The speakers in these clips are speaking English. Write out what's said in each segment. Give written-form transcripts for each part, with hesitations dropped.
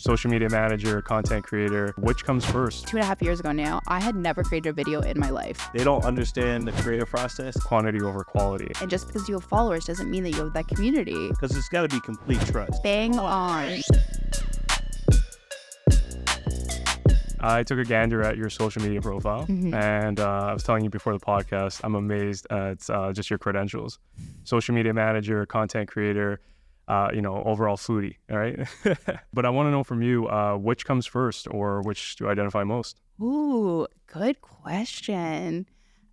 social media manager, content creator. Which comes first? 2.5 years ago now, I had never created a video in my life. They don't understand the creative process. Quantity over quality. And just because you have followers doesn't mean that you have that community. Because it's got to be complete trust. Bang on. I took a gander at your social media profile, and I was telling you before the podcast, I'm amazed at just your credentials. Social media manager, content creator, overall foodie, all right? But I want to know from you, which comes first, or which do you identify most? Ooh, good question.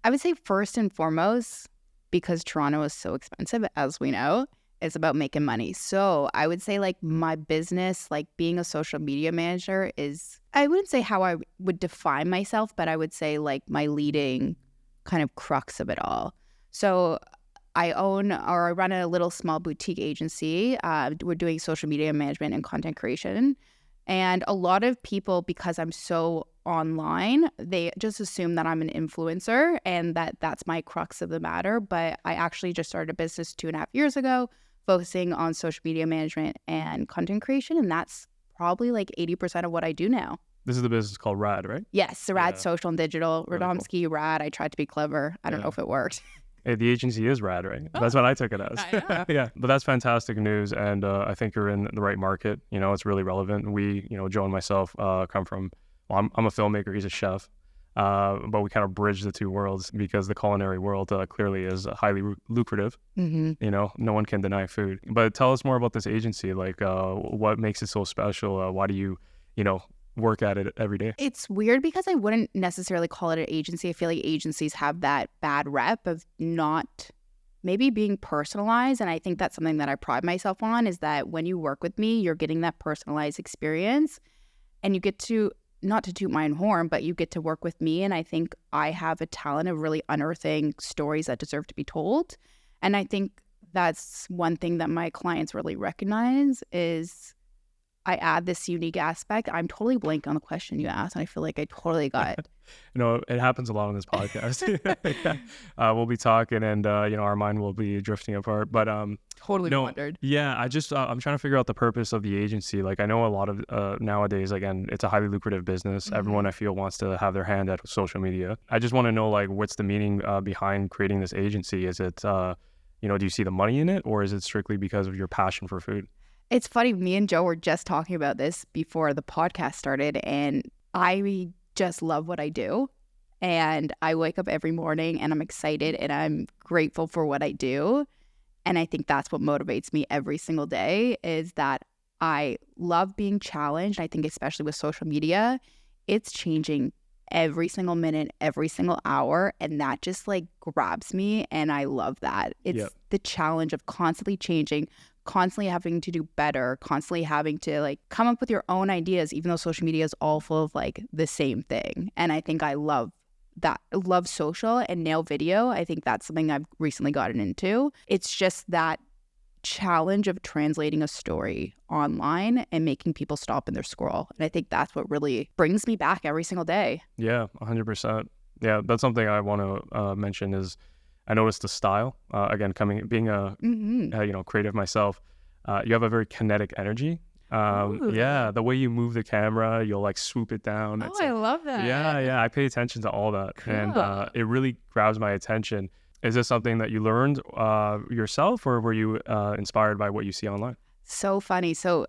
I would say first and foremost, because Toronto is so expensive, as we know, it's about making money. So I would say like my business, like being a social media manager is, I wouldn't say how I would define myself, but I would say like my leading kind of crux of it all. So I run a little small boutique agency. We're doing social media management and content creation. And a lot of people, because I'm so online, they just assume that I'm an influencer and that's my crux of the matter. But I actually just started a business 2.5 years ago, focusing on social media management and content creation. And that's probably like 80% of what I do now. This is the business called RAD, right? Yes, the RAD Social and Digital. Really Radomski, cool. RAD. I tried to be clever. I don't know if it worked. Hey, the agency is RAD, right? Oh. That's what I took it as. Yeah, but that's fantastic news. And I think you're in the right market. You know, it's really relevant. We, Joe and myself come from, I'm a filmmaker. He's a chef. But we kind of bridge the two worlds because the culinary world clearly is highly lucrative. No one can deny food. But tell us more about this agency. Like, what makes it so special? Why do you, work at it every day? It's weird because I wouldn't necessarily call it an agency. I feel like agencies have that bad rep of not maybe being personalized. And I think that's something that I pride myself on, is that when you work with me, you're getting that personalized experience and you get to, not to toot my own horn, but you get to work with me. And I think I have a talent of really unearthing stories that deserve to be told. And I think that's one thing that my clients really recognize is I add this unique aspect. I'm totally blank on the question you asked, and I feel like I totally got it. It happens a lot on this podcast. We'll be talking and, our mind will be drifting apart. But totally wondered. Yeah, I'm trying to figure out the purpose of the agency. Like, I know a lot of nowadays, again, it's a highly lucrative business. Everyone, I feel, wants to have their hand at social media. I just want to know, like, what's the meaning behind creating this agency? Is it, do you see the money in it, or is it strictly because of your passion for food? It's funny, me and Joe were just talking about this before the podcast started, and I just love what I do. And I wake up every morning and I'm excited and I'm grateful for what I do. And I think that's what motivates me every single day, is that I love being challenged. I think especially with social media, it's changing every single minute, every single hour. And that just like grabs me. And I love that. It's the challenge of constantly changing, constantly having to do better, constantly having to like come up with your own ideas, even though social media is all full of like the same thing. And I think I love that. I love social and now video. I think that's something I've recently gotten into. It's just that challenge of translating a story online and making people stop in their scroll. And I think that's what really brings me back every single day. Yeah, 100%. Yeah, that's something I want to mention is I noticed the style, again, being a creative myself, you have a very kinetic energy. The way you move the camera, you'll like swoop it down. Oh, I love that. Yeah, I pay attention to all that. Cool. And it really grabs my attention. Is this something that you learned yourself, or were you inspired by what you see online? So funny. So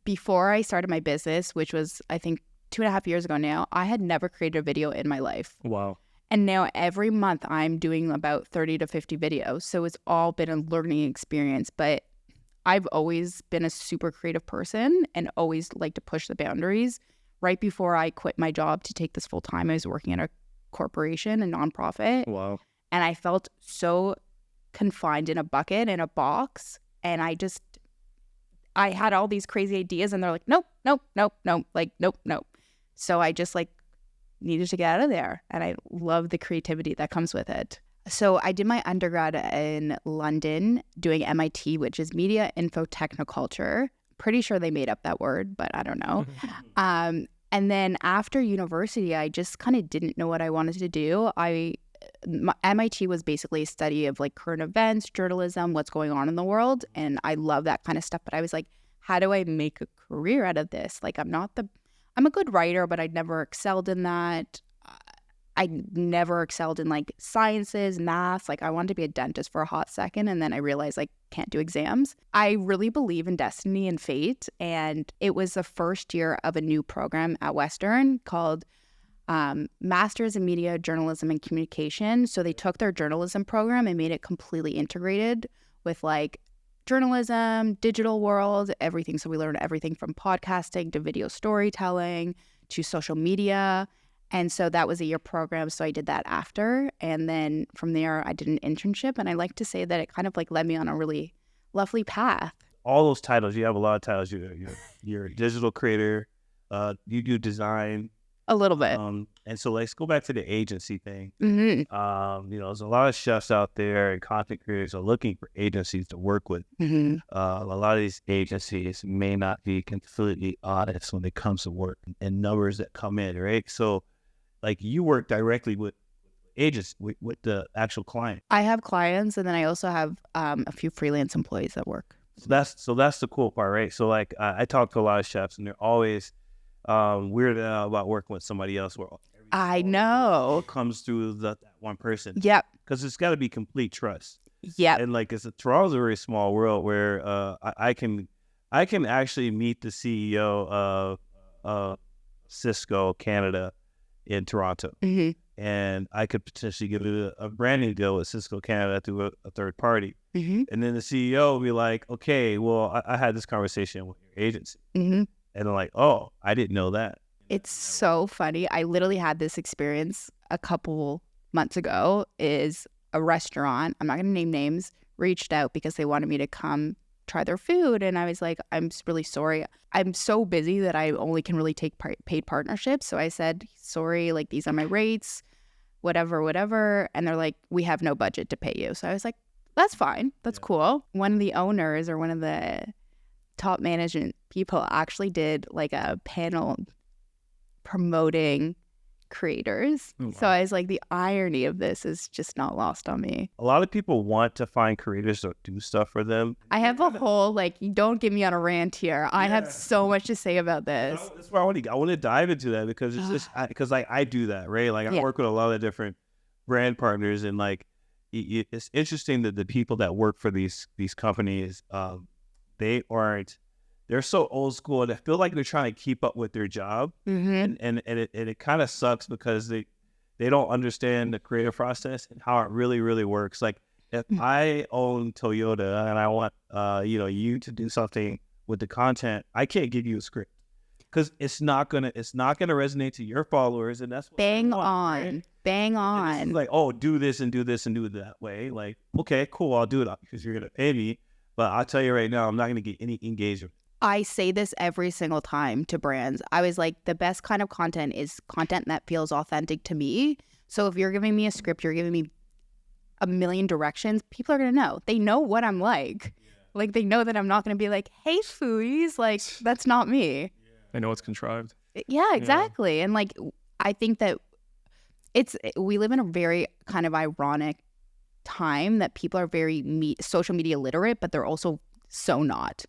before I started my business, which was, I think, 2.5 years ago now, I had never created a video in my life. Wow. And now every month I'm doing about 30 to 50 videos. So it's all been a learning experience. But I've always been a super creative person and always like to push the boundaries. Right before I quit my job to take this full time, I was working at a corporation, a nonprofit. Wow. And I felt so confined in a bucket, in a box. And I had all these crazy ideas and they're like, nope. Like, nope. So I just like needed to get out of there. And I love the creativity that comes with it. So I did my undergrad in London doing MIT, which is Media Info Technoculture. Pretty sure they made up that word, but I don't know. And then after university, I just kind of didn't know what I wanted to do. MIT was basically a study of like current events, journalism, what's going on in the world. And I love that kind of stuff. But I was like, how do I make a career out of this? Like, I'm a good writer, but I'd never excelled in that. I never excelled in like sciences, math. Like, I wanted to be a dentist for a hot second, and then I realized I can't do exams. I really believe in destiny and fate, and it was the first year of a new program at Western called Masters in Media, Journalism, and Communication. So they took their journalism program and made it completely integrated with like journalism, digital world, everything. So we learned everything from podcasting to video storytelling to social media. And so that was a year program. So I did that after. And then from there, I did an internship. And I like to say that it kind of like led me on a really lovely path. All those titles, you have a lot of titles. You're a digital creator. You do design. A little bit. And so let's go back to the agency thing. Mm-hmm. There's a lot of chefs out there and content creators are looking for agencies to work with. Mm-hmm. A lot of these agencies may not be completely honest when it comes to work and numbers that come in, right? So like you work directly with agents, with the actual client. I have clients, and then I also have a few freelance employees that work. So that's the cool part, right? So like I talk to a lot of chefs, and they're always weirded out about working with somebody else. Where I know comes through that one person. Yep. Because it's got to be complete trust. Yep. And like Toronto's a very small world where I can actually meet the CEO of Cisco Canada in Toronto. Mm-hmm. And I could potentially get a branding deal with Cisco Canada through a third party. Mm-hmm. And then the CEO will be like, okay, well, I had this conversation with your agency. Mm-hmm. And I'm like, oh, I didn't know that. It's so funny. I literally had this experience a couple months ago. Is a restaurant, I'm not going to name names, reached out because they wanted me to come try their food. And I was like, I'm really sorry. I'm so busy that I only can really take paid partnerships. So I said, sorry, like these are my rates, whatever. And they're like, we have no budget to pay you. So I was like, that's fine. That's cool. One of the owners or one of the top management people actually did like a panel promoting creators. Oh, wow. So I was like, the irony of this is just not lost on me. A lot of people want to find creators to do stuff for them. I have a whole, like, you don't get me on a rant here. I have so much to say about this. That's why I want to dive into that because it's just because I do that, right? Like I work with a lot of different brand partners, and like it's interesting that the people that work for these companies, they're so old school and I feel like they're trying to keep up with their job. Mm-hmm. And it kind of sucks because they don't understand the creative process and how it really, really works. Like if I own Toyota and I want, you to do something with the content, I can't give you a script because it's not gonna resonate to your followers. And that's what Bang want, on. right? Bang on. It's like, oh, do this and do this and do it that way. Like, okay, cool. I'll do it because you're going to pay me. But I'll tell you right now, I'm not going to get any engagement. I say this every single time to brands. I was like, the best kind of content is content that feels authentic to me. So if you're giving me a script, you're giving me a million directions, people are going to know. They know what I'm like. Yeah. Like, they know that I'm not going to be like, hey, fooey, like, that's not me. Yeah. They know it's contrived. Yeah, exactly. Yeah. And like, I think that we live in a very kind of ironic time that people are very social media literate, but they're also so not.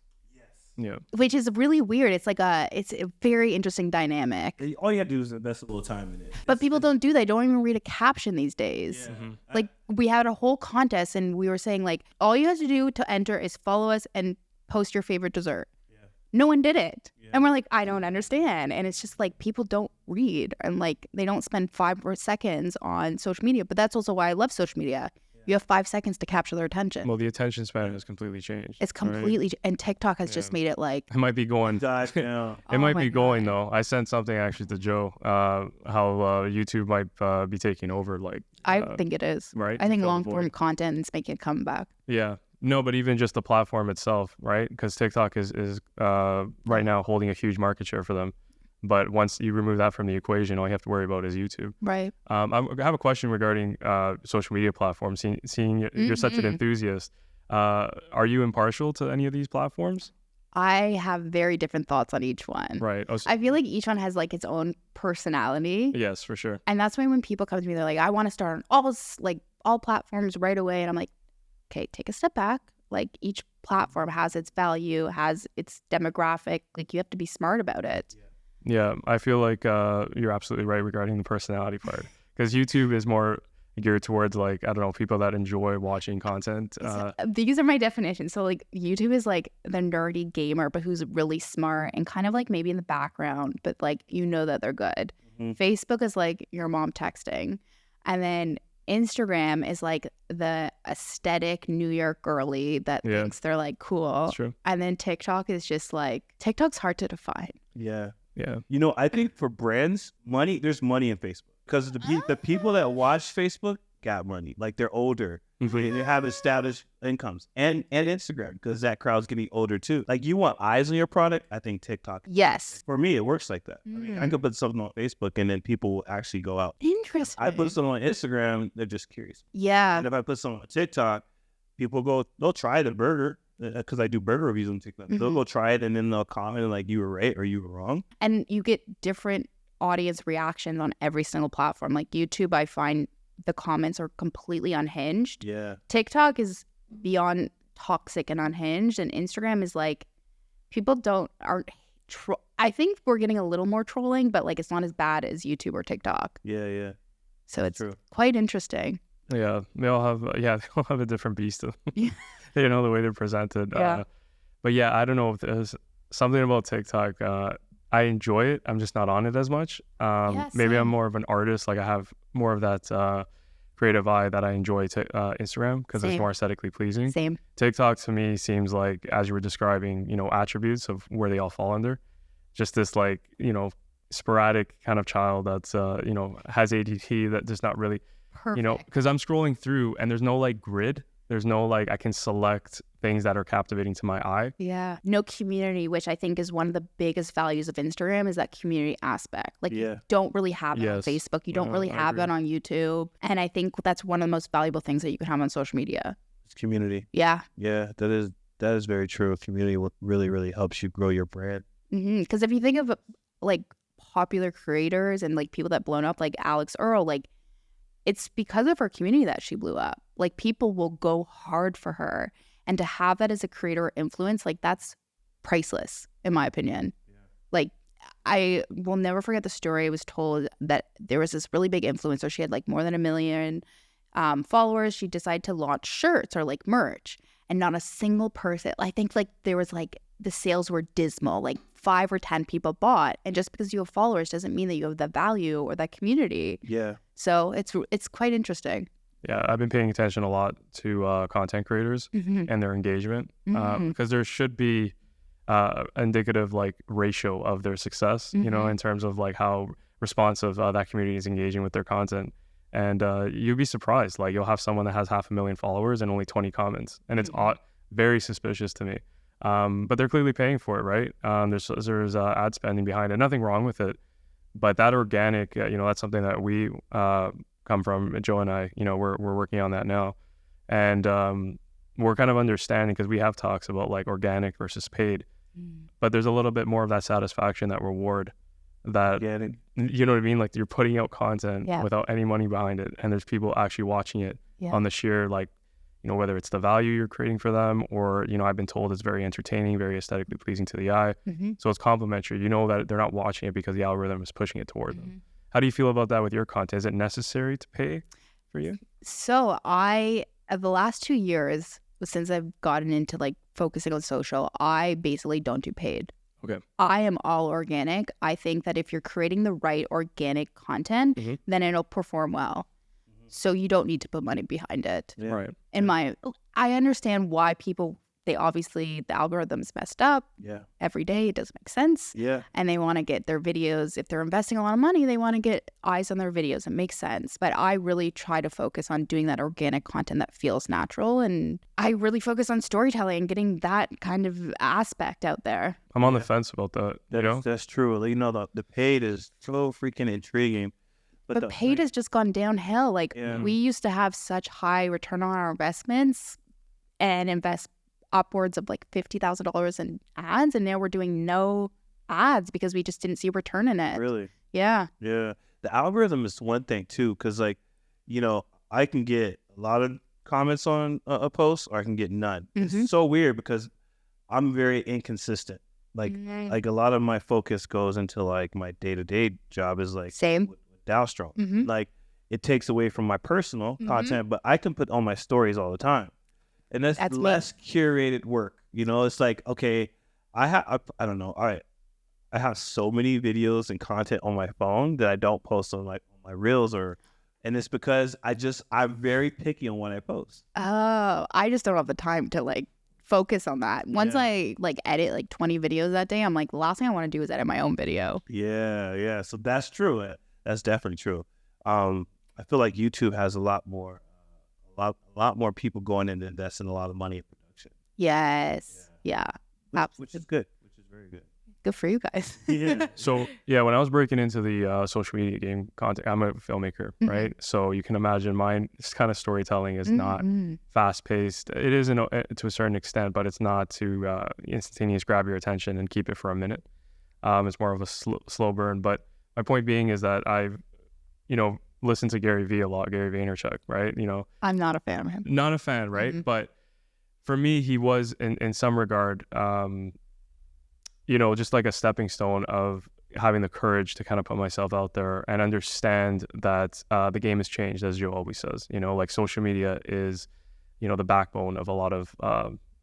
Yeah, which is really weird. It's like it's a very interesting dynamic. All you have to do is invest a little time in it. But people don't do that. They don't even read a caption these days. Yeah. Mm-hmm. Like we had a whole contest and we were saying like, all you have to do to enter is follow us and post your favorite dessert. Yeah. No one did it. Yeah. And we're like, I don't understand. And it's just like people don't read and like they don't spend 5 seconds on social media. But that's also why I love social media. You have 5 seconds to capture their attention. Well, the attention span has completely changed. It's completely, and TikTok has just made it like. It might be going. It might be going though. I sent something actually to Joe, how YouTube might be taking over. Like I think it is. Right. I think long form content is making a comeback. Yeah. No, but even just the platform itself, right? Because TikTok is right now holding a huge market share for them. But once you remove that from the equation, all you have to worry about is YouTube. Right. I have a question regarding social media platforms. Seeing you're such an enthusiast, are you impartial to any of these platforms? I have very different thoughts on each one. Right. I feel like each one has like its own personality. Yes, for sure. And that's why when people come to me, they're like, I want to start on all platforms right away. And I'm like, okay, take a step back. Like each platform has its value, has its demographic. Like you have to be smart about it. Yeah, I feel like you're absolutely right regarding the personality part, because YouTube is more geared towards like, I don't know, people that enjoy watching content. These are my definitions. So like YouTube is like the nerdy gamer, but who's really smart and kind of like maybe in the background, but like you know that they're good. Facebook is like your mom texting. And then Instagram is like the aesthetic New York girly that thinks they're like cool. True. And then TikTok is just like, TikTok's hard to define. Yeah. Yeah. You know, I think for brands, there's money in Facebook. Because the people that watch Facebook got money. Like they're older. They have established incomes. And Instagram, because that crowd's getting older too. Like you want eyes on your product, I think TikTok. Yes. For me, it works like that. I mean, I could put something on Facebook and then people will actually go out. Interesting. I put something on Instagram, they're just curious. Yeah. And if I put something on TikTok, they'll try the burger. Because I do burger reviews on TikTok. They'll go try it and then they'll comment like you were right or you were wrong. And you get different audience reactions on every single platform. Like YouTube, I find the comments are completely unhinged. Yeah. TikTok is beyond toxic and unhinged, and Instagram is like people I think we're getting a little more trolling, but like it's not as bad as YouTube or TikTok. Yeah. So it's true. quite interesting. Yeah, they all have a different beast. You know, the way they're presented. Yeah. But yeah, I don't know if there's something about TikTok. I enjoy it. I'm just not on it as much. Maybe I'm more of an artist. Like I have more of that creative eye that I enjoy Instagram because it's more aesthetically pleasing. Same. TikTok to me seems like, as you were describing, you know, attributes of where they all fall under. Just this like, you know, sporadic kind of child that's, you know, has ADD that does not really, Perfect. you know, because I'm scrolling through and there's no like grid. There's no like I can select things that are captivating to my eye. Yeah. No community, which I think is one of the biggest values of Instagram, is that community aspect. Like you don't really have it on Facebook. You don't really have it on YouTube. And I think that's one of the most valuable things that you can have on social media. It's community. Yeah. Yeah, that is very true. Community really, really helps you grow your brand. Because if you think of like popular creators and like people that blown up, like Alex Earl, like it's because of her community that she blew up. Like people will go hard for her, and to have that as a creator influence, like that's priceless in my opinion. Like I will never forget the story I was told that there was this really big influencer. She had like more than 1 million followers. She decided to launch shirts or like merch, and not a single person, I think like there was like the sales were dismal, like 5 or 10 people bought. And just because you have followers doesn't mean that you have the value or that community. Yeah. So it's quite interesting. Yeah, I've been paying attention a lot to content creators and their engagement because there should be indicative like ratio of their success, you know, in terms of like how responsive that community is engaging with their content. And you'd be surprised, like you'll have someone that has 500,000 followers and only 20 comments, and it's very suspicious to me. But they're clearly paying for it, right? There's ad spending behind it. Nothing wrong with it, but that organic, you know, that's something that we come from. Joe and I, you know, we're working on that now, and we're kind of understanding because we have talks about like organic versus paid, but there's a little bit more of that satisfaction, that reward, that you know what I mean. Like you're putting out content without any money behind it, and there's people actually watching it on the sheer like, you know, whether it's the value you're creating for them or, you know, I've been told it's very entertaining, very aesthetically pleasing to the eye. So it's complimentary. You know that they're not watching it because the algorithm is pushing it toward them. How do you feel about that with your content? Is it necessary to pay for you? So the last 2 years, since I've gotten into like focusing on social, I basically don't do paid. Okay. I am all organic. I think that if you're creating the right organic content, then it'll perform well. So you don't need to put money behind it. Yeah. Right. I understand why people, the algorithm's messed up. Yeah. Every day, it doesn't make sense. Yeah. And they want to get their videos, if they're investing a lot of money, they want to get eyes on their videos. It makes sense. But I really try to focus on doing that organic content that feels natural. And I really focus on storytelling and getting that kind of aspect out there. I'm on the fence about that. You know? That's true. You know, the paid is so freaking intriguing. But paid has just gone downhill. Like we used to have such high return on our investments and invest upwards of like $50,000 in ads, and now we're doing no ads because we just didn't see a return in it. Really? Yeah. Yeah. The algorithm is one thing too, because like, you know, I can get a lot of comments on a post, or I can get none. It's so weird because I'm very inconsistent. Like a lot of my focus goes into like my day-to-day job is like Same with Dowstrong. Like it takes away from my personal content, but I can put on my stories all the time, and that's less curated work. You know, it's like, okay, I don't know. All right, I have so many videos and content on my phone that I don't post on my reels, and it's because I'm very picky on what I post. Oh, I just don't have the time to like focus on that. Once I like edit like 20 videos that day, I'm like, the last thing I want to do is edit my own video. Yeah. So that's true. That's definitely true. I feel like YouTube has a lot more people going in to invest in a lot of money in production. Yes. Yeah. Which is good. Which is very good. Good for you guys. Yeah. So yeah, when I was breaking into the social media game content, I'm a filmmaker, right? So you can imagine this kind of storytelling is not fast paced. It is to a certain extent, but it's not to instantaneous grab your attention and keep it for a minute. It's more of a slow burn. But my point being is that I've, listened to Gary Vee a lot, Gary Vaynerchuk, right? I'm not a fan of him. Not a fan, right? But for me, he was in some regard, just like a stepping stone of having the courage to kind of put myself out there and understand that the game has changed, as Joe always says. Like social media is, the backbone of a lot of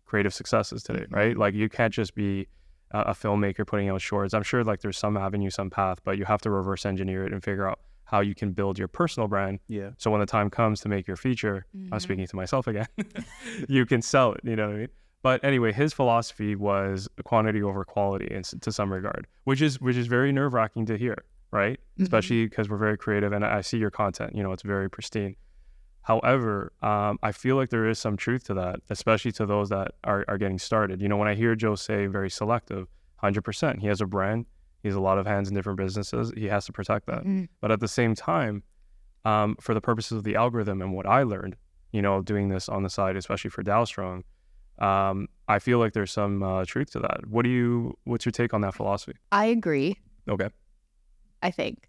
creative successes today, right? Like you can't just be a filmmaker putting out shorts. I'm sure like there's some avenue, some path, but you have to reverse engineer it and figure out how you can build your personal brand. Yeah. So when the time comes to make your feature, I'm speaking to myself again, you can sell it, you know what I mean? But anyway, his philosophy was quantity over quality to some regard, which is very nerve-wracking to hear, right? Especially because we're very creative and I see your content, it's very pristine. However, I feel like there is some truth to that, especially to those that are getting started. When I hear Joe say very selective, 100%, he has a brand, he has a lot of hands in different businesses, he has to protect that. But at the same time, for the purposes of the algorithm and what I learned, doing this on the side, especially for Dowstrong, I feel like there's some truth to that. What's your take on that philosophy? I agree. Okay. I think.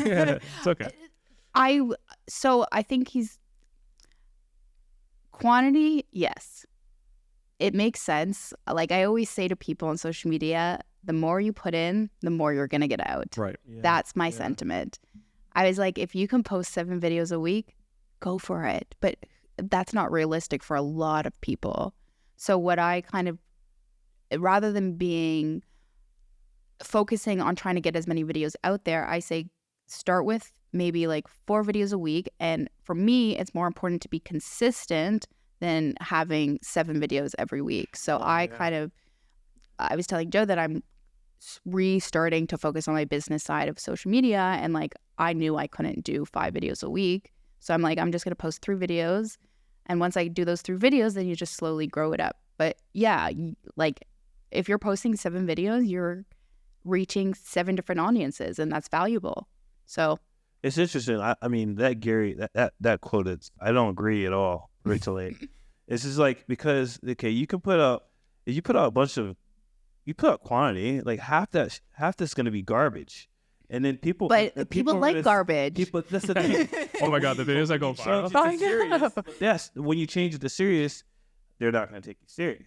Yeah, it's okay. I think he's quantity. Yes, it makes sense. Like I always say to people on social media, the more you put in, the more you're going to get out. Right. Yeah. That's my sentiment. I was like, if you can post 7 videos a week, go for it. But that's not realistic for a lot of people. So what I kind of, rather than focusing on trying to get as many videos out there, I say start with maybe like 4 videos a week. And for me, it's more important to be consistent than having 7 videos every week. So I was telling Joe that I'm restarting to focus on my business side of social media. And like, I knew I couldn't do 5 videos a week. So I'm like, I'm just going to post 3 videos. And once I do those 3 videos, then you just slowly grow it up. But yeah, like if you're posting 7 videos, you're reaching 7 different audiences, and that's valuable. So it's interesting. I mean, that Gary, that quote, I don't agree at all, Rachel. It's just like, because, okay, you put out quantity, like half that's going to be garbage. And then people like garbage. That's the thing. Oh my God, the videos that go viral. Yes, when you change it to serious, they're not going to take you serious.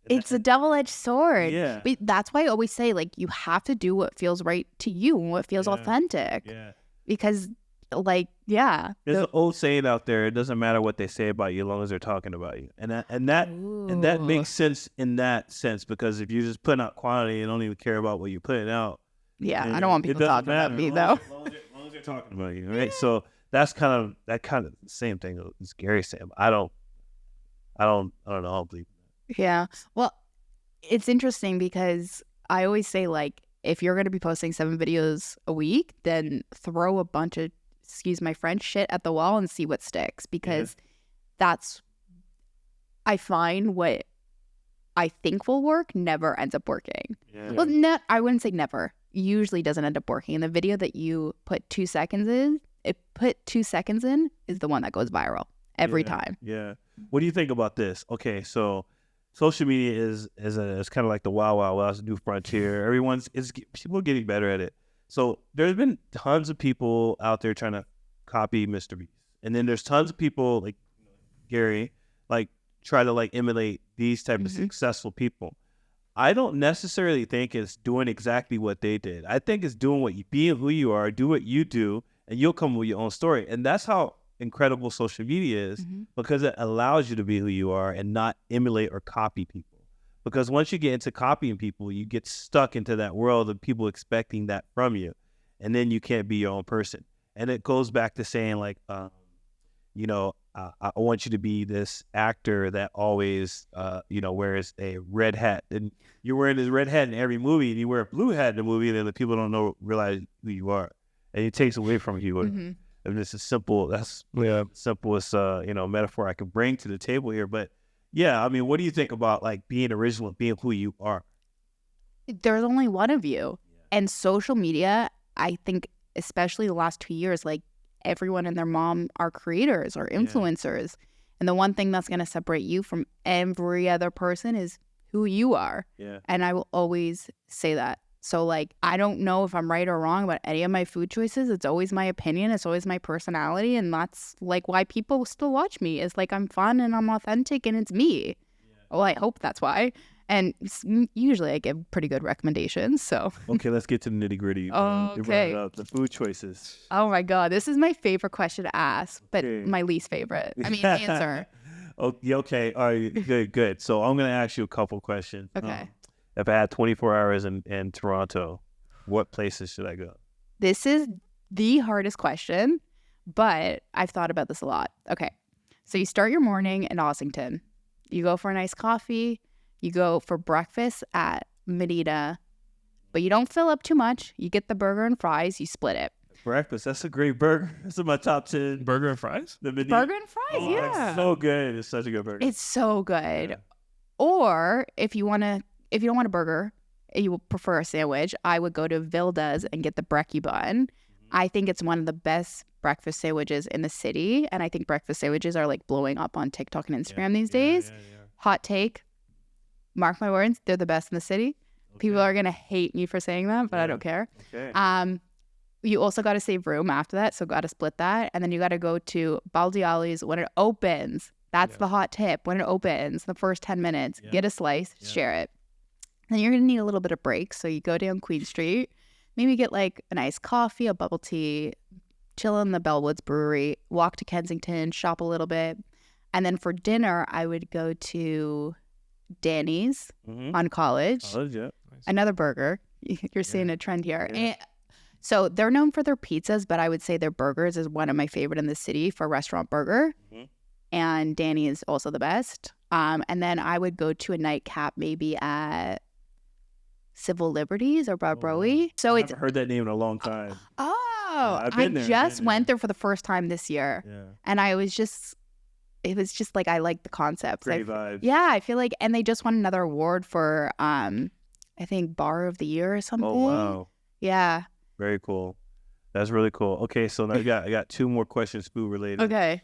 It's a double-edged sword. Yeah. But that's why I always say, like, you have to do what feels right to you and what feels authentic. Yeah. Because, like, yeah. There's an old saying out there: it doesn't matter what they say about you, as long as they're talking about you. And that makes sense in that sense, because if you're just putting out quantity and don't even care about what you're putting out. Yeah, I don't want people talking about me, though. As long as they're talking about you, right? So that's kind of the same thing as Gary said. I don't know. I don't believe that. Yeah. Well, it's interesting because I always say, like, if you're going to be posting 7 videos a week, then throw a bunch of, excuse my French, shit at the wall and see what sticks, because that's, I find what I think will work never ends up working. Yeah. Well, I wouldn't say never. Usually doesn't end up working. And the video that you put 2 seconds in, is the one that goes viral every time. Yeah. What do you think about this? Okay, so social media is kind of like the Wild Wild West, new frontier. People are getting better at it. So there's been tons of people out there trying to copy Mr. Beast, and then there's tons of people like Gary, like try to like emulate these type of successful people. I don't necessarily think it's doing exactly what they did. I think it's doing what you, being who you are, do what you do, and you'll come up with your own story. And that's how incredible social media is, because it allows you to be who you are and not emulate or copy people. Because once you get into copying people, you get stuck into that world of people expecting that from you, and then you can't be your own person. And it goes back to saying like, you know, I want you to be this actor that always, you know, wears a red hat. And you're wearing this red hat in every movie, and you wear a blue hat in the movie, and then the people don't realize who you are. And it takes away from you. And it's a simple, that's simplest, you know, metaphor I can bring to the table here. But yeah, I mean, what do you think about like being original and being who you are? There's only one of you. And social media, I think, especially the last 2 years, like, everyone and their mom are creators or influencers. And the one thing that's going to separate you from every other person is who you are. And I will always say that. So like, I don't know if I'm right or wrong about any of my food choices. It's always my opinion. It's always my personality. And that's like why people still watch me. It's like I'm fun and I'm authentic and it's me. Well, I hope that's why. And usually I give pretty good recommendations, so. Okay, let's get to the nitty gritty. Okay. The food choices. Oh my God, this is my favorite question to ask, but my least favorite. I mean, answer. Okay, all right, good. So I'm going to ask you a couple questions. Okay. If I had 24 hours in Toronto, what places should I go? This is the hardest question, but I've thought about this a lot. Okay, so you start your morning in Ossington. You go for a nice coffee. You go for breakfast at Medina, but you don't fill up too much. You get the burger and fries. You split it. Breakfast, that's a great burger. That's in my top 10. Burger and fries? The Medina. Burger and fries, yeah. It's so good. It's such a good burger. It's so good. Or if you don't want a burger, you prefer a sandwich, I would go to Vilda's and get the brekkie bun. I think it's one of the best breakfast sandwiches in the city, and I think breakfast sandwiches are like blowing up on TikTok and Instagram these days. Hot take. Mark my words, they're the best in the city. People are going to hate me for saying that, but I don't care. You also got to save room after that, so got to split that. And then you got to go to Baldiali's when it opens. That's the hot tip. When it opens, the first 10 minutes, get a slice, share it. Then you're going to need a little bit of break, so you go down Queen Street, maybe get like a nice coffee, a bubble tea, chill in the Bellwoods Brewery, walk to Kensington, shop a little bit. And then for dinner, I would go to Danny's on College. Another burger. You're seeing a trend here. And so they're known for their pizzas, but I would say their burgers is one of my favorite in the city for restaurant burger. And Danny is also the best. And then I would go to a nightcap maybe at Civil Liberties or Barbroe. So I've heard that name in a long time. I just went there for the first time this year. And it was just like, I like the concept. Great vibes. Yeah, I feel like, and they just won another award for, I think, Bar of the Year or something. Oh, wow. Yeah. Very cool. That's really cool. Okay, so now I got two more questions food related. Okay.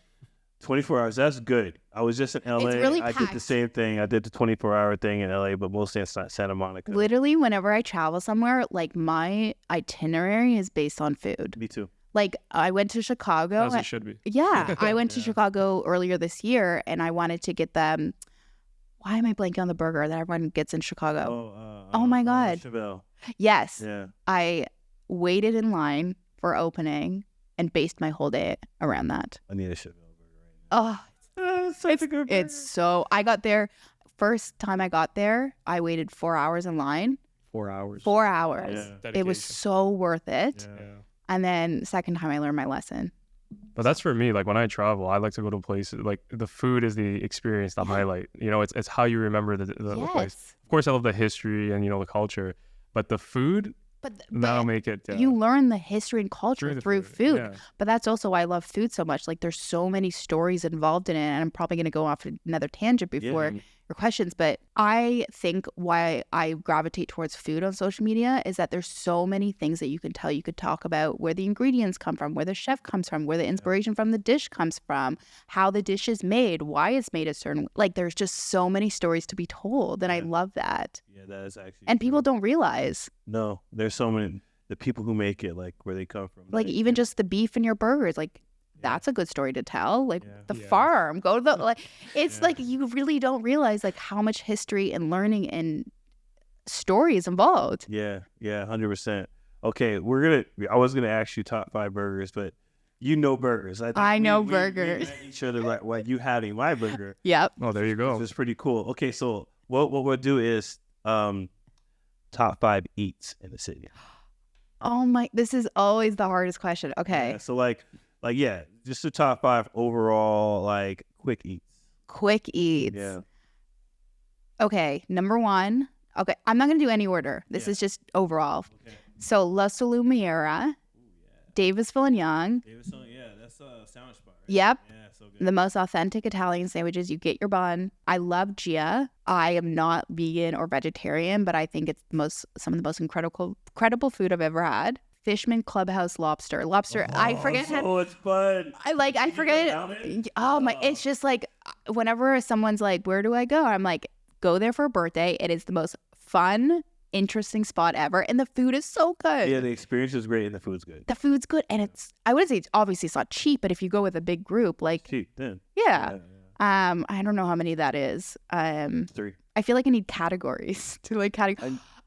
24 hours, that's good. I was just in LA. It's really I packed. did the same thing. I did the 24-hour thing in LA, but mostly in Santa Monica. Literally, whenever I travel somewhere, like my itinerary is based on food. Me too. Like I went to Chicago. As it should be. Yeah, I went to Chicago earlier this year, and I wanted to get them. Why am I blanking on the burger that everyone gets in Chicago? Oh my God. Chevelle. Yes. Yeah. I waited in line for opening and based my whole day around that. I need a Chevelle burger right now. Oh, It's such a good burger. I got there. First time I got there, I waited 4 hours in line. 4 hours. 4 hours. Yeah. It was so worth it. Yeah. And then second time I learned my lesson. But that's for me. Like when I travel, I like to go to places like the food is the experience, the highlight. You know, it's how you remember the place. Of course, I love the history and the culture, but the food that'll make it. You learn the history and culture through food. Yeah. But that's also why I love food so much. Like there's so many stories involved in it, and I'm probably going to go off another tangent before your questions. But I think why I gravitate towards food on social media is that there's so many things that you can tell. You could talk about where the ingredients come from, where the chef comes from, where the inspiration from the dish comes from, how the dish is made, why it's made a certain, like there's just so many stories to be told. And I love that. Yeah, that is actually. And people don't realize. No, there's so many, the people who make it, like where they come from. Like even just the beef in your burgers, like that's a good story to tell. Like the Yeah. farm, go to the, like, it's Yeah. like you really don't realize like how much history and learning and story is involved. Yeah, 100%. Okay, I was gonna ask you top 5 burgers, but you know burgers. I think I know we burgers. met each other like what you having my burger. Yep. Oh, there you go. Which is pretty cool. Okay, so what we'll do is top 5 eats in the city. Oh my, this is always the hardest question. Okay. Yeah, so like yeah, just the top 5 overall like quick eats. Quick eats. Yeah. Okay. Number 1. Okay. I'm not going to do any order. This Yeah. is just overall. Okay. So La Salumiera, Davisville and Young. Yeah, that's a sandwich spot, right? Yep. Yeah, so good. The most authentic Italian sandwiches. You get your bun. I love Gia. I am not vegan or vegetarian, but I think it's some of the most incredible food I've ever had. Fishman Clubhouse lobster. I forget how. Oh, it's fun. I forget. Oh my! It's just like whenever someone's like, "Where do I go?" I'm like, "Go there for a birthday." It is the most fun, interesting spot ever, and the food is so good. Yeah, the experience is great and the food's good. The food's good, and I wouldn't say obviously it's not cheap, but if you go with a big group, like Cheap then. yeah. I don't know how many that is. 3. I feel like I need categories to like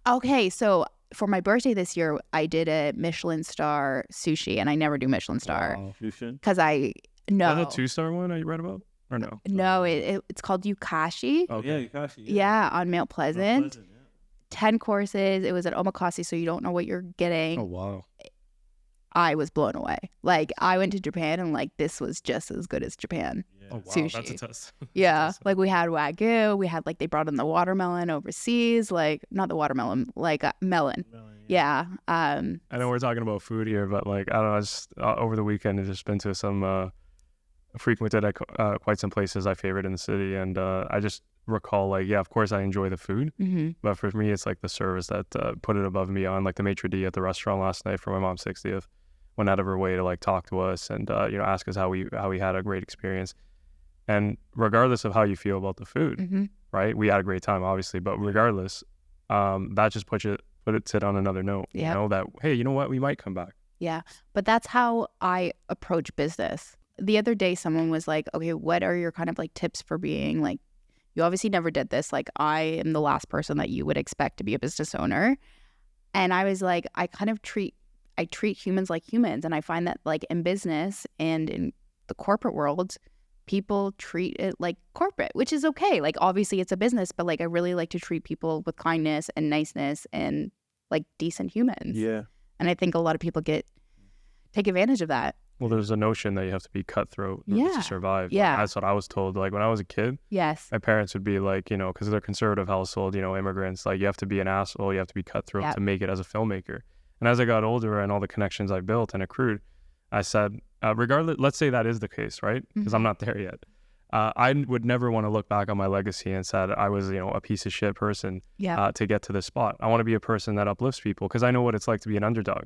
Okay, so for my birthday this year, I did a Michelin star sushi, and I never do Michelin star Wow. You should. because I no. Is that a 2-star one I read about? Or no? No, it's called Yukashi. Okay. Yeah, Yukashi. Yeah, on Mount Pleasant. Yeah. 10 courses. It was at omakase, so you don't know what you're getting. Oh, wow. I was blown away. Like, I went to Japan, and like this was just as good as Japan. Oh, wow. Sushi. That's a test. Yeah, like we had Wagyu. We had like they brought in the watermelon overseas. Like not the watermelon, like melon. Yeah. I know we're talking about food here, but like, I don't know, just over the weekend, I've just been to some, frequented quite some places I favorite in the city. And I just recall like, yeah, of course I enjoy the food, but for me, it's like the service that put it above and beyond. Like the maitre d' at the restaurant last night for my mom's 60th went out of her way to like talk to us and, ask us how we had a great experience. And regardless of how you feel about the food, right? We had a great time, obviously, but regardless, that just puts it on another note, you know, that, hey, you know what? We might come back. Yeah. But that's how I approach business. The other day, someone was like, okay, what are your kind of like tips for being like, you obviously never did this. Like, I am the last person that you would expect to be a business owner. And I was like, I treat humans like humans. And I find that like in business and in the corporate world, people treat it like corporate, which is okay. Like, obviously it's a business, but like, I really like to treat people with kindness and niceness and like decent humans. Yeah. And I think a lot of people take advantage of that. Well, there's a notion that you have to be cutthroat to survive. Yeah. Like, that's what I was told. Like when I was a kid, Yes. my parents would be like, you know, because they're conservative household, you know, immigrants, like you have to be an asshole, you have to be cutthroat to make it as a filmmaker. And as I got older and all the connections I built and accrued, I said, regardless, let's say that is the case, right? Because I'm not there yet. I would never want to look back on my legacy and said I was, you know, a piece of shit person to get to this spot. I want to be a person that uplifts people because I know what it's like to be an underdog,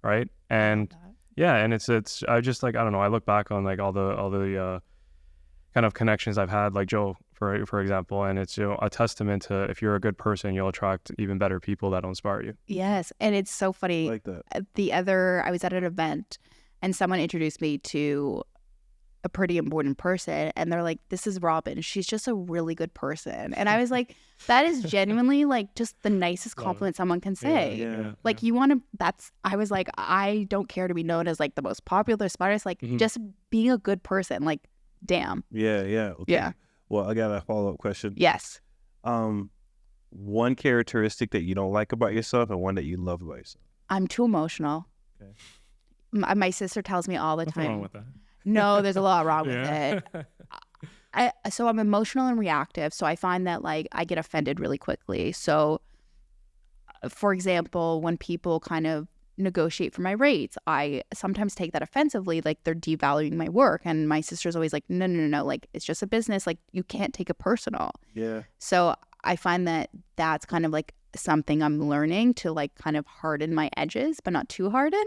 right? And yeah, and it's I just like, I don't know, I look back on like all the kind of connections I've had, like Joe, for example, and it's, you know, a testament to if you're a good person, you'll attract even better people that'll inspire you. Yes, and it's so funny. Like that. I was at an event and someone introduced me to a pretty important person and they're like, this is Robin. She's just a really good person. And I was like, that is genuinely like just the nicest compliment someone can say. Yeah. Like I was like, I don't care to be known as like the most popular, smartest, like just being a good person. Like, damn. Yeah. Okay. Yeah. Well, I got a follow-up question. Yes. One characteristic that you don't like about yourself and one that you love about yourself. I'm too emotional. Okay. My sister tells me all the What's time. wrong with that? No, there's a lot wrong with it. So I'm emotional and reactive. So I find that like I get offended really quickly. So, for example, when people kind of negotiate for my rates, I sometimes take that offensively, like they're devaluing my work. And my sister's always like, no, like it's just a business. Like you can't take it personal. Yeah. So I find that that's kind of like something I'm learning to like kind of harden my edges, but not too harden.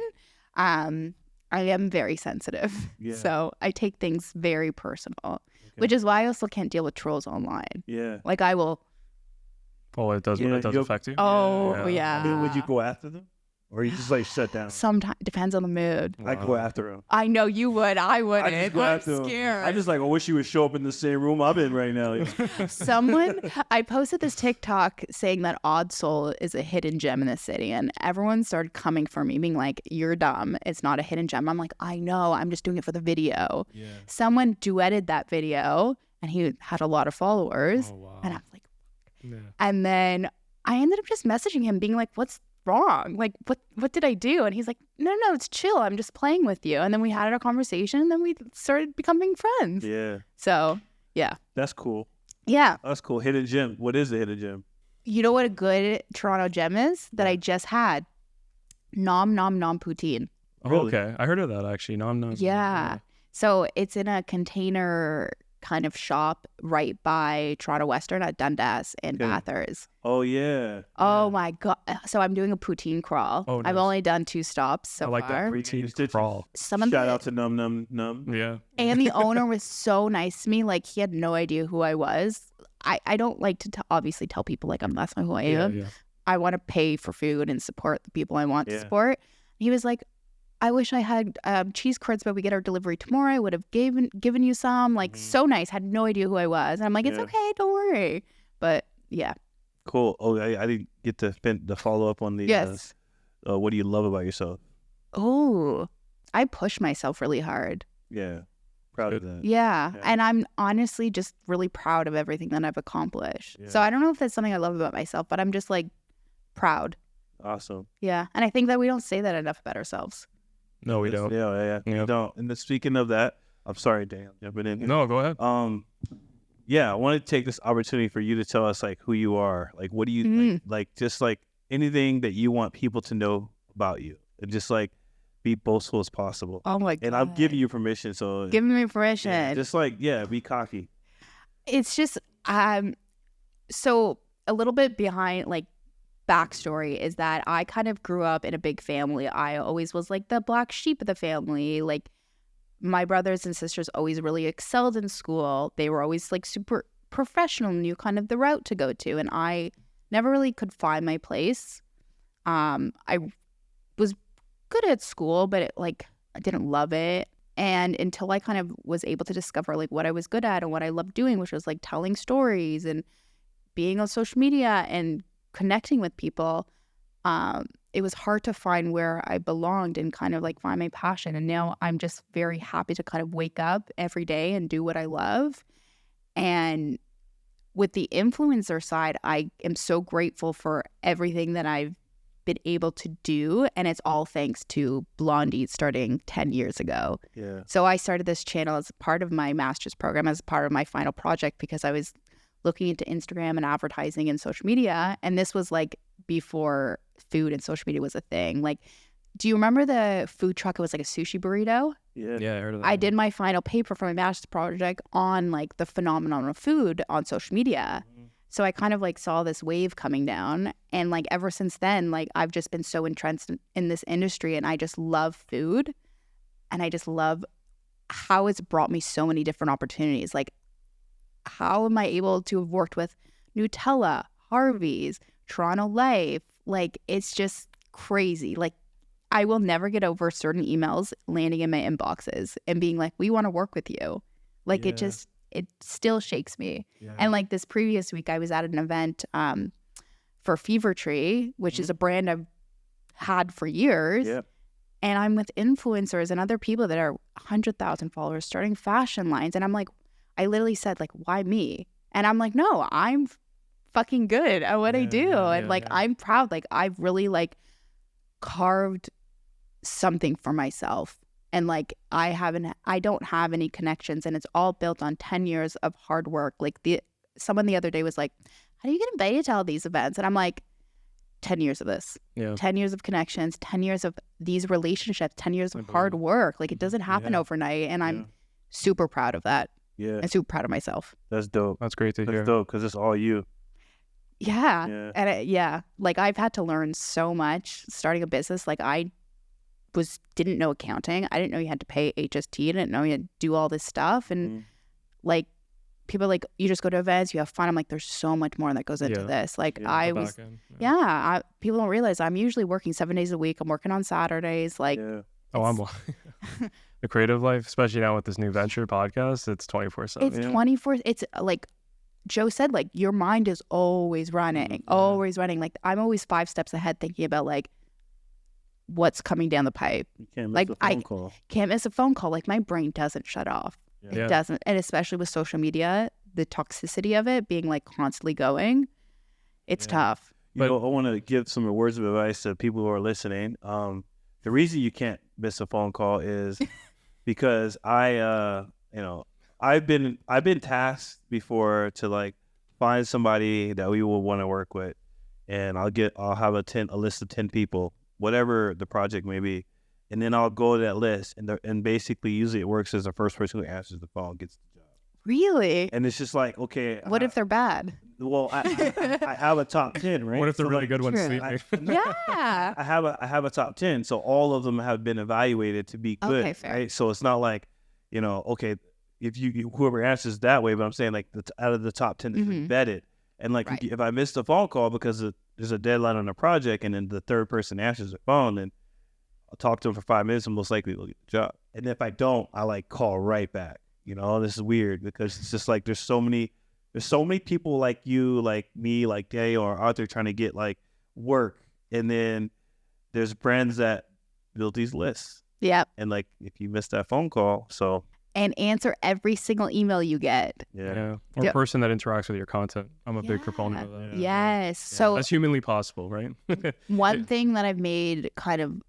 I am very sensitive. Yeah. So I take things very personal, which is why I also can't deal with trolls online. Yeah. Like I will. Oh, it does Yeah, affect you? Oh, yeah. I mean, would you go after them? Or you just like shut down? Sometimes depends on the mood. I go after him. I know you would. I wouldn't. I just go after him. Scared. I just like, I wish you would show up in the same room I'm in right now. I posted this TikTok saying that Odd Soul is a hidden gem in the city, and everyone started coming for me, being like, "You're dumb. It's not a hidden gem." I'm like, "I know. I'm just doing it for the video." Yeah. Someone duetted that video, and he had a lot of followers, Oh, wow. and I was like, Yeah. and then I ended up just messaging him, being like, "What's wrong? Like, what did I do?" And he's like, no, it's chill. I'm just playing with you. And then we had a conversation, and then we started becoming friends. Yeah. So, yeah. That's cool. Yeah. That's cool. Hidden gem. What is a hidden gem? You know what a good Toronto gem is that I just had? Nom Nom Nom Poutine. Oh, Really? okay. I heard of that actually. No, I'm not. Yeah. So it's in a container kind of shop right by Toronto Western at Dundas and Okay. Bathurst. Oh, yeah. Oh my God. So I'm doing a poutine crawl. Oh, I've nice. only done 2 stops so I like far. that routine crawl. Some of Shout the, out to Num Num Num. Yeah. and the owner was so nice to me. Like, he had no idea who I was. I don't like to obviously tell people like that's not who I am. Yeah. I want to pay for food and support the people I want to Yeah. support. He was like, I wish I had cheese curds, but we get our delivery tomorrow. I would have given you some. Like, so nice. Had no idea who I was. And I'm like, it's Yeah. okay. Don't worry. But yeah. Cool. Oh, I didn't get to follow up on the. Yes. What do you love about yourself? Oh, I push myself really hard. Yeah. Proud of that. Yeah. Yeah. And I'm honestly just really proud of everything that I've accomplished. Yeah. So I don't know if that's something I love about myself, but I'm just like proud. Awesome. Yeah. And I think that we don't say that enough about ourselves. No, we don't. Yeah. Yeah. We don't. And then speaking of that, I'm sorry, Dan, jumping in here. No, go ahead. Yeah, I want to take this opportunity for you to tell us like who you are. Like, what do you like? Just like anything that you want people to know about you, and just like be boastful as possible. Oh my God. And I'll give you permission. So Give me permission. yeah, just like be cocky. It's just so a little bit behind like backstory is that I kind of grew up in a big family. I always was like the black sheep of the family. Like, my brothers and sisters always really excelled in school. They were always like super professional, knew kind of the route to go to, and I never really could find my place. I was good at school, but I didn't love it. And until I kind of was able to discover like what I was good at and what I loved doing, which was like telling stories and being on social media and connecting with people, it was hard to find where I belonged and kind of like find my passion. And now I'm just very happy to kind of wake up every day and do what I love. And with the influencer side, I am so grateful for everything that I've been able to do. And it's all thanks to Blondie starting 10 years ago. Yeah. So I started this channel as part of my master's program, as part of my final project, because I was looking into Instagram and advertising and social media. And this was like before food and social media was a thing. Like, do you remember the food truck? It was like a sushi burrito. Yeah. Yeah, I heard of that. I did my final paper for my master's project on like the phenomenon of food on social media. So I kind of like saw this wave coming down. And like ever since then, like I've just been so entrenched in this industry, and I just love food. And I just love how it's brought me so many different opportunities. Like, how am I able to have worked with Nutella, Harvey's, Toronto Life? Like, it's just crazy. Like, I will never get over certain emails landing in my inboxes and being like, we want to work with you. Like, Yeah. it still shakes me. Yeah. And like this previous week, I was at an event for Fever Tree, which is a brand I've had for years. Yeah. And I'm with influencers and other people that are 100,000 followers starting fashion lines. And I'm like, I literally said, like, why me? And I'm like, no, I'm fucking good at what I do. And like, I'm proud. Like, I've really like carved something for myself. And like, I don't have any connections, and it's all built on 10 years of hard work. Like someone the other day was like, how do you get invited to all these events? And I'm like, 10 years of this, 10 years of connections, 10 years of these relationships, 10 years of hard work. Like, it doesn't happen overnight. And I'm super proud of that. Yeah. And super proud of myself. That's dope. That's great to hear. That's dope because it's all you. Yeah. Yeah. And like, I've had to learn so much starting a business. Like, I didn't know accounting. I didn't know you had to pay HST. I didn't know you had to do all this stuff. And like, people are like, you just go to events, you have fun. I'm like, there's so much more that goes into this. Like people don't realize I'm usually working 7 days a week. I'm working on Saturdays. Like, I'm the creative life, especially now with this new venture podcast, it's 24/7. It's 24. It's like Joe said, like your mind is always running, always running. Like I'm always 5 steps ahead thinking about like what's coming down the pipe. You can't miss a phone call. Can't miss a phone call. Like my brain doesn't shut off. It doesn't. And especially with social media, the toxicity of it being like constantly going, it's tough. I want to give some words of advice to people who are listening. The reason you can't miss a phone call is because I've been tasked before to like find somebody that we will want to work with, and I'll have a list of 10 people, whatever the project may be, and then I'll go to that list, and basically usually it works as the first person who answers the phone gets the job. Really? And it's just like, okay, what if they're bad? Well, I have a top 10, right? What if they're really good ones sleeping? Yeah. I have a top 10, so all of them have been evaluated to be good, Okay, fair. right? So it's not like, okay, if whoever answers that way, but I'm saying like out of the top 10 that's been vetted, and like if I missed a phone call because there's a deadline on a project, and then the third person answers the phone, then I'll talk to them for 5 minutes, and most likely they'll get the job. And if I don't, I like call right back. This is weird because it's just like there's so many people like you, like me, like Day or Arthur trying to get like work, and then there's brands that build these lists. Yep. And like if you miss that phone call, and answer every single email you get. Or person that interacts with your content. I'm a big proponent of that. Yes. So that's humanly possible, right? One thing that I've made kind of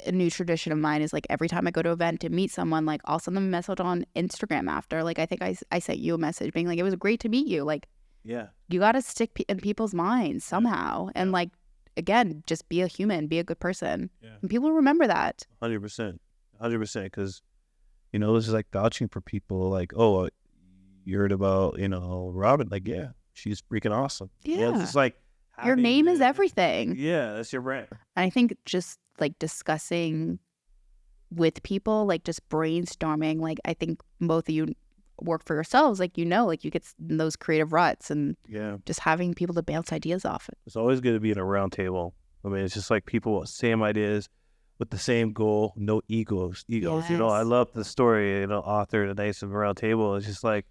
a new tradition of mine is like every time I go to an event to meet someone, like I'll send them a message on Instagram after. Like I think I sent you a message being like, it was great to meet you. Like, you got to stick in people's minds somehow. And like, again, just be a human, be a good person. And people remember that. 100%. Because, this is like vouching for people like, oh, you heard about, Robin. Like, yeah, she's freaking awesome. Yeah. It's just like, your name is everything. Yeah, that's your brand. And I think just like discussing with people, like just brainstorming, like I think both of you work for yourselves, like like you get in those creative ruts, and just having people to bounce ideas off it. It's always good to be in a round table. I mean, it's just like people, same ideas with the same goal, no egos. Yes. I love the story, author, the nice of a round table. It's just like,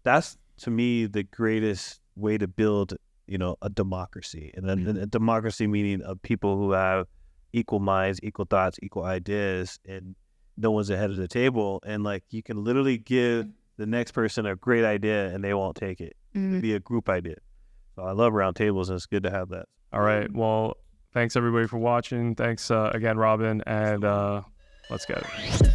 that's to me the greatest way to build a democracy, and then a democracy meaning of people who have equal minds, equal thoughts, equal ideas, and no one's ahead of the table. And like you can literally give the next person a great idea and they won't take it. It'd be a group idea. So I love round tables, and it's good to have that. All right. Well, thanks everybody for watching. Thanks again, Robin, and let's get it.